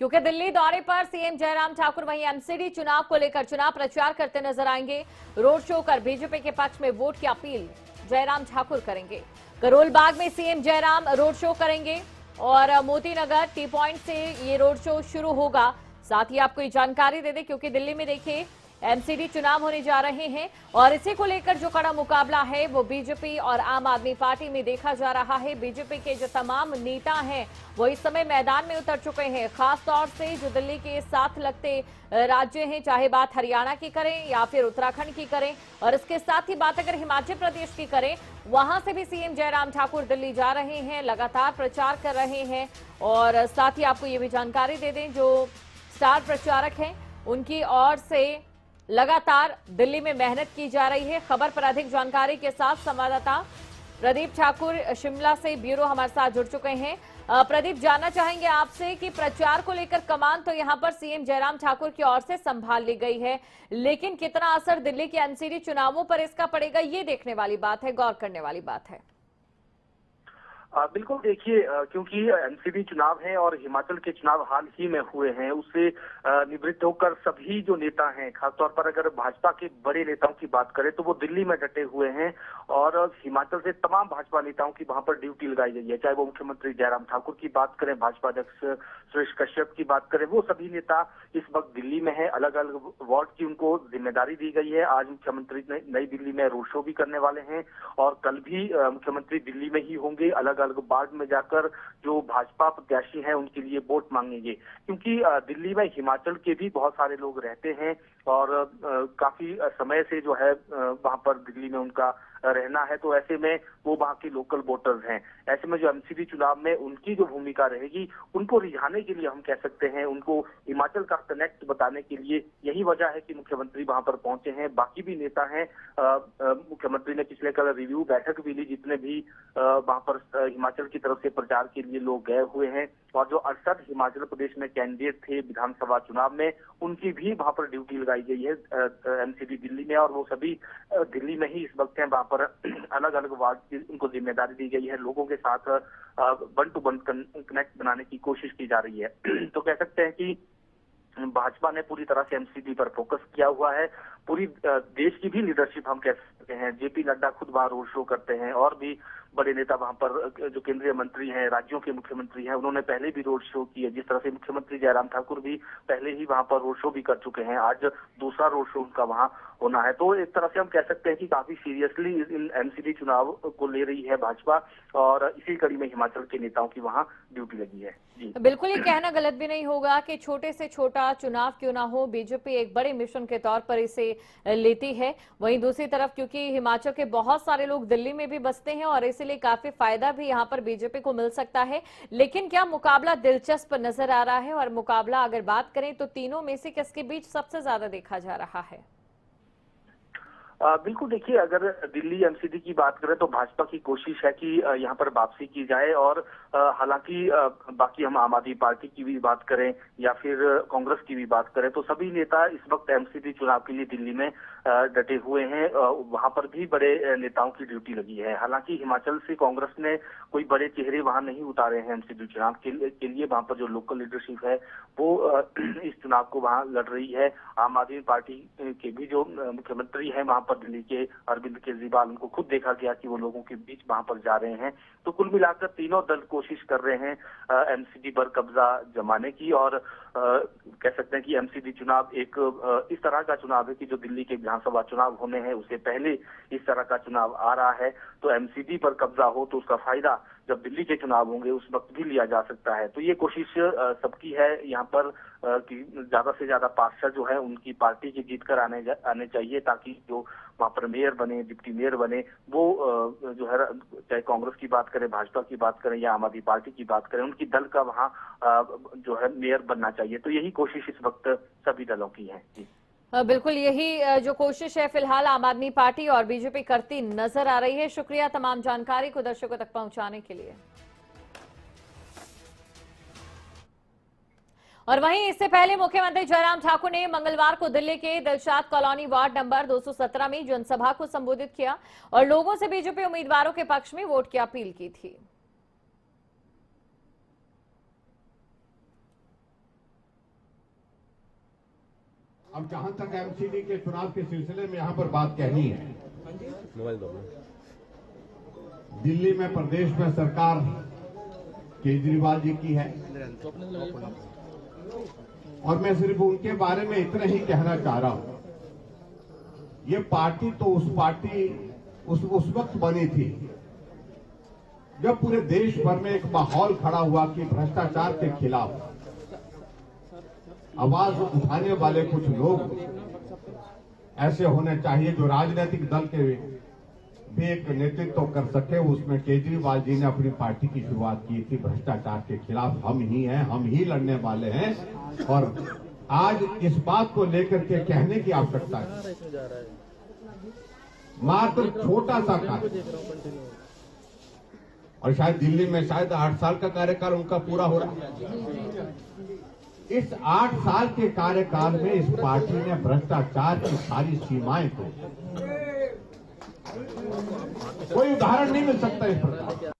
क्योंकि दिल्ली दौरे पर सीएम जयराम ठाकुर वहीं एमसीडी चुनाव को लेकर चुनाव प्रचार करते नजर आएंगे। रोड शो कर बीजेपी के पक्ष में वोट की अपील जयराम ठाकुर करेंगे। करोल बाग में सीएम जयराम रोड शो करेंगे और मोती नगर टी पॉइंट से ये रोड शो शुरू होगा। साथ ही आपको ये जानकारी दे दें क्योंकि दिल्ली में देखिए एमसीडी चुनाव होने जा रहे हैं और इसी को लेकर जो कड़ा मुकाबला है वो बीजेपी और आम आदमी पार्टी में देखा जा रहा है। बीजेपी के जो तमाम नेता हैं वो इस समय मैदान में उतर चुके हैं, खास तौर से जो दिल्ली के साथ लगते राज्य हैं, चाहे बात हरियाणा की करें या फिर उत्तराखंड की करें, और इसके साथ ही बात अगर हिमाचल प्रदेश की करें, वहां से भी सीएम जयराम ठाकुर दिल्ली जा रहे हैं, लगातार प्रचार कर रहे हैं। और साथ ही आपको ये भी जानकारी दे दें जो स्टार प्रचारक हैं उनकी ओर से लगातार दिल्ली में मेहनत की जा रही है। खबर पर अधिक जानकारी के साथ संवाददाता प्रदीप ठाकुर शिमला से ब्यूरो हमारे साथ जुड़ चुके हैं। प्रदीप, जानना चाहेंगे आपसे कि प्रचार को लेकर कमान तो यहां पर सीएम जयराम ठाकुर की ओर से संभाल ली गई है, लेकिन कितना असर दिल्ली के एमसीडी चुनावों पर इसका पड़ेगा, ये देखने वाली बात है, गौर करने वाली बात है। बिल्कुल, देखिए, क्योंकि एमसीडी चुनाव है और हिमाचल के चुनाव हाल ही में हुए हैं, उससे निवृत्त होकर सभी जो नेता हैं, खासतौर पर अगर भाजपा के बड़े नेताओं की बात करें तो वो दिल्ली में डटे हुए हैं और हिमाचल से तमाम भाजपा नेताओं की वहां पर ड्यूटी लगाई गई है। चाहे वो मुख्यमंत्री जयराम ठाकुर की बात करें, भाजपा अध्यक्ष सुरेश कश्यप की बात करें, वो सभी नेता इस वक्त दिल्ली में है। अलग अलग वार्ड की उनको जिम्मेदारी दी गई है। आज मुख्यमंत्री नई दिल्ली में रोड शो भी करने वाले हैं और कल भी मुख्यमंत्री दिल्ली में ही होंगे। अलग अलग वार्ड में जाकर जो भाजपा प्रत्याशी हैं उनके लिए वोट मांगेंगे, क्योंकि दिल्ली में हिमाचल के भी बहुत सारे लोग रहते हैं और काफी समय से जो है वहां पर दिल्ली में उनका रहना है, तो ऐसे में वो वहां के लोकल वोटर्स हैं। ऐसे में जो एमसीडी चुनाव में उनकी जो भूमिका रहेगी, उनको रिझाने के लिए हम कह सकते हैं, उनको हिमाचल का कनेक्ट बताने के लिए यही वजह है कि मुख्यमंत्री वहां पर पहुंचे हैं। बाकी भी नेता हैं, मुख्यमंत्री ने पिछले कल रिव्यू बैठक भी ली, जितने भी वहां पर हिमाचल की तरफ से प्रचार के लिए लोग गए हुए हैं और जो 68 हिमाचल प्रदेश में कैंडिडेट थे विधानसभा चुनाव में, उनकी भी वहां पर ड्यूटी लगाई गई है एमसीडी दिल्ली में और वो सभी दिल्ली में ही इस वक्त हैं। वहां पर अलग अलग वार्ड की उनको जिम्मेदारी दी गई है। लोगों के साथ वन टू वन कनेक्ट बनाने की कोशिश की जा रही है। तो कह सकते हैं कि भाजपा ने पूरी तरह से एमसीडी पर फोकस किया हुआ है। पूरी देश की भी लीडरशिप हम कह सकते हैं। जेपी नड्डा खुद वहां रोड शो करते हैं और भी बड़े नेता वहां पर जो केंद्रीय मंत्री हैं, राज्यों के मुख्यमंत्री हैं, उन्होंने पहले भी रोड शो किए। जिस तरह से मुख्यमंत्री जयराम ठाकुर भी पहले ही वहां पर रोड शो भी कर चुके हैं, आज दूसरा रोड शो उनका वहां होना है। तो एक तरह से हम कह सकते हैं कि काफी सीरियसली इन एमसीडी चुनाव को ले रही है भाजपा और इसी कड़ी में हिमाचल के नेताओं की वहां ड्यूटी लगी है। जी बिल्कुल, ये कहना गलत भी नहीं होगा कि छोटे से छोटा चुनाव क्यों ना हो, बीजेपी एक बड़े मिशन के तौर पर इसे लेती है। वहीं दूसरी तरफ क्योंकि हिमाचल के बहुत सारे लोग दिल्ली में भी बसते हैं और इसीलिए काफी फायदा भी यहां पर बीजेपी को मिल सकता है। लेकिन क्या मुकाबला दिलचस्प नजर आ रहा है? और मुकाबला अगर बात करें तो तीनों में से किसके बीच सबसे ज्यादा देखा जा रहा है? बिल्कुल, देखिए, अगर दिल्ली एमसीडी की बात करें तो भाजपा की कोशिश है कि यहाँ पर वापसी की जाए और हालांकि बाकी हम आम आदमी पार्टी की भी बात करें या फिर कांग्रेस की भी बात करें तो सभी नेता इस वक्त एमसीडी चुनाव के लिए दिल्ली में डटे हुए हैं। वहां पर भी बड़े नेताओं की ड्यूटी लगी है। हालांकि हिमाचल से कांग्रेस ने कोई बड़े चेहरे वहां नहीं उतारे हैं एमसीडी चुनाव के लिए। वहां पर जो लोकल लीडरशिप है वो इस चुनाव को वहां लड़ रही है। आम आदमी पार्टी के भी जो मुख्यमंत्री है वहां पर दिल्ली के अरविंद केजरीवाल, उनको खुद देखा गया कि वो लोगों के बीच वहां पर जा रहे हैं। तो कुल मिलाकर तीनों दल कोशिश कर रहे हैं एमसीडी पर कब्जा जमाने की और कह सकते हैं कि एमसीडी चुनाव एक इस तरह का चुनाव है कि जो दिल्ली के विधानसभा चुनाव होने हैं उससे पहले इस तरह का चुनाव आ रहा है। तो एमसीडी पर कब्जा हो तो उसका फायदा जब दिल्ली के चुनाव होंगे उस वक्त भी लिया जा सकता है। तो ये कोशिश सबकी है यहाँ पर कि ज्यादा से ज्यादा पार्षद जो है उनकी पार्टी की जीत कर आने चाहिए, ताकि जो वहां पर मेयर बने, डिप्टी मेयर बने, वो जो है, चाहे कांग्रेस की बात करें, भाजपा की बात करें या आम आदमी पार्टी की बात करें, उनकी दल का वहां जो है मेयर बनना चाहिए। तो यही कोशिश इस वक्त सभी दलों की है। जी बिल्कुल, यही जो कोशिश है फिलहाल आम आदमी पार्टी और बीजेपी करती नजर आ रही है। शुक्रिया तमाम जानकारी को दर्शकों तक पहुंचाने के लिए। और वहीं इससे पहले मुख्यमंत्री जयराम ठाकुर ने मंगलवार को दिल्ली के दिलशाद कॉलोनी वार्ड नंबर 217 में जनसभा को संबोधित किया और लोगों से बीजेपी उम्मीदवारों के पक्ष में वोट की अपील की थी। अब जहां तक एमसीडी के चुनाव के सिलसिले में यहां पर बात कहनी है, दिल्ली में प्रदेश में सरकार केजरीवाल जी की है और मैं सिर्फ उनके बारे में इतना ही कहना चाह रहा हूं। ये पार्टी तो उस वक्त बनी थी जब पूरे देश भर में एक माहौल खड़ा हुआ कि भ्रष्टाचार के खिलाफ आवाज उठाने वाले कुछ लोग ऐसे होने चाहिए जो राजनीतिक दल के भी एक नेतृत्व कर सके। उसमें केजरीवाल जी ने अपनी पार्टी की शुरुआत की थी। भ्रष्टाचार के खिलाफ हम ही हैं, हम ही लड़ने वाले हैं और आज इस बात को लेकर के कहने की आवश्यकता है। मात्र छोटा सा कार्य और शायद दिल्ली में शायद 8 साल का कार्यकाल उनका पूरा हो रहा है। इस 8 साल के कार्यकाल में इस पार्टी ने भ्रष्टाचार की सारी सीमाएं तोड़ी। कोई उदाहरण नहीं मिल सकता इस प्रकार।